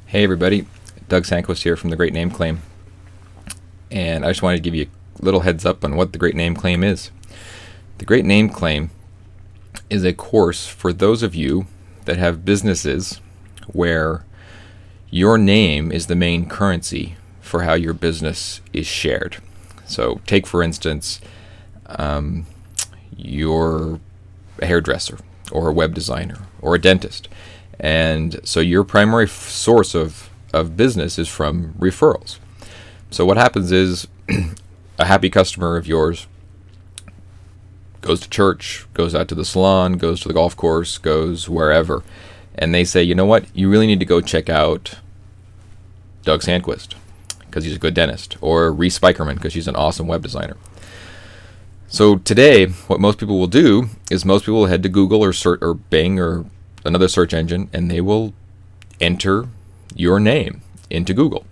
Hey everybody, Doug Sanquist here from The Great Name Claim, and I just wanted to give you a little heads up on what The Great Name Claim is. The Great Name Claim is a course for those of you that have businesses where your name is the main currency for how your business is shared. So take for instance, you're a hairdresser or a web designer or a dentist. And so your primary source of business is from referrals. So what happens is a happy customer of yours goes to church, goes out to the salon, goes to the golf course, goes wherever, and they say, you know what, you really need to go check out Doug Sanquist because he's a good dentist, or Reese Spikerman because she's an awesome web designer. So today, what most people will do is most people will head to Google or Bing or another search engine, and they will enter your name into Google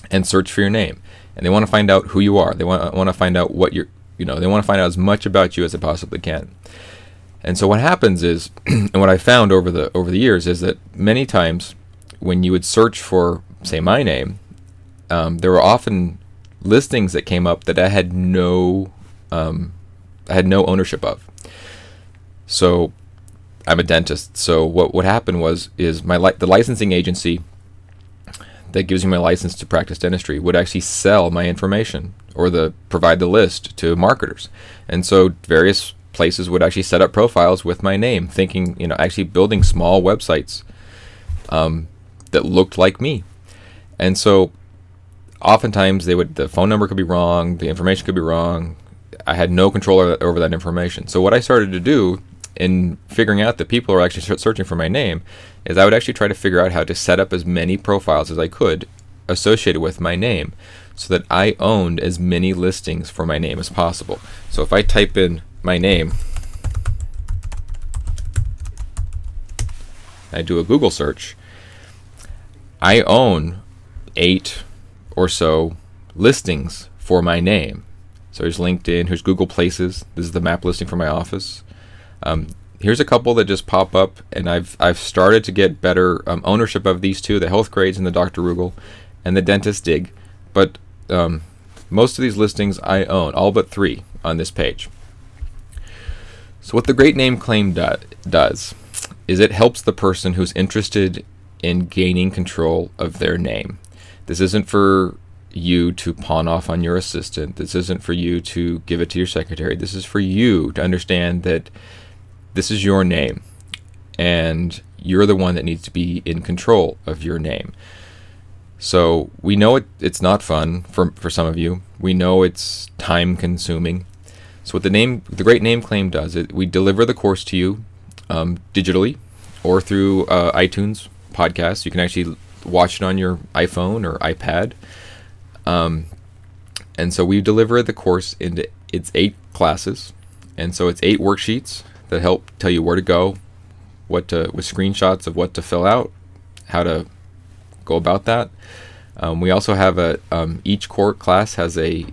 and search for your name. And they want to find out who you are. They want to find out what you're, they want to find out as much about you as they possibly can. And so what happens is, and what I found over the years is that many times when you would search for, say, my name, there were often listings that came up that I had no ownership of. So I'm a dentist, so what happened is the licensing agency that gives you my license to practice dentistry would actually sell my information or provide the list to marketers. And so various places would actually set up profiles with my name, thinking, actually building small websites that looked like me. And so oftentimes the phone number could be wrong, the information could be wrong. I had no control over that information. So what I started to do in figuring out that people are actually searching for my name is I would actually try to figure out how to set up as many profiles as I could associated with my name so that I owned as many listings for my name as possible. So if I type in my name, I do a Google search, I own 8 or so listings for my name. So here's LinkedIn, here's Google Places, this is the map listing for my office. Here's a couple that just pop up, and I've started to get better ownership of these two, the Healthgrades and the Dr. Rugal, and the Dentist Dig. But most of these listings I own, all but 3 on this page. So what the Great Name Claim does is it helps the person who's interested in gaining control of their name. This isn't for you to pawn off on your assistant. This isn't for you to give it to your secretary. This is for you to understand that this is your name, and you're the one that needs to be in control of your name. So we know it's not fun for some of you. We know it's time consuming. So what the Great Name Claim does is we deliver the course to you digitally or through iTunes podcasts. You can actually watch it on your iPhone or iPad. And so we deliver the course into its 8 classes, and so it's 8 worksheets that help tell you where to go, with screenshots of what to fill out, how to go about that. We also have each core class has a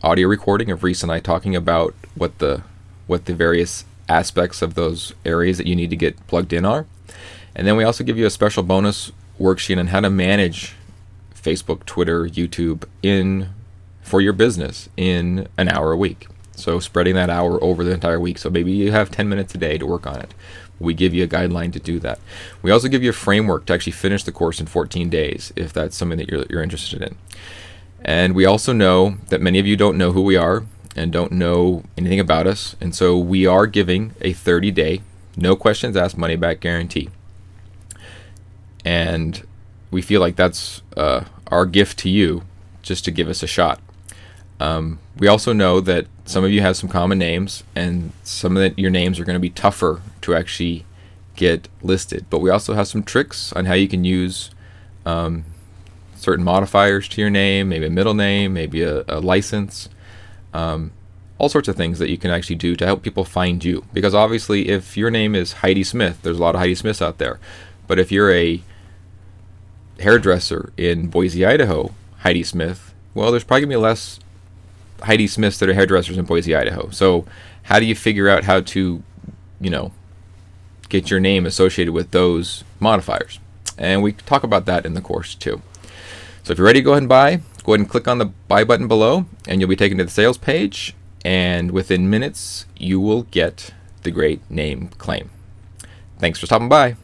audio recording of Reese and I talking about what the various aspects of those areas that you need to get plugged in are. And then we also give you a special bonus worksheet on how to manage Facebook, Twitter, YouTube for your business in an hour a week. So spreading that hour over the entire week. So maybe you have 10 minutes a day to work on it. We give you a guideline to do that. We also give you a framework to actually finish the course in 14 days if that's something that you're interested in. And we also know that many of you don't know who we are and don't know anything about us. And so we are giving a 30-day, no questions asked, money back guarantee. And we feel like that's our gift to you, just to give us a shot. We also know that some of you have some common names, and some of your names are going to be tougher to actually get listed. But we also have some tricks on how you can use certain modifiers to your name, maybe a middle name, maybe a license, all sorts of things that you can actually do to help people find you. Because obviously, if your name is Heidi Smith, there's a lot of Heidi Smiths out there. But if you're a hairdresser in Boise, Idaho, Heidi Smith, well, there's probably going to be less Heidi Smiths that are hairdressers in Boise, Idaho. So how do you figure out how to, get your name associated with those modifiers? And we talk about that in the course too. So if you're ready to go ahead and buy, go ahead and click on the buy button below and you'll be taken to the sales page, and within minutes you will get the great name claim. Thanks for stopping by.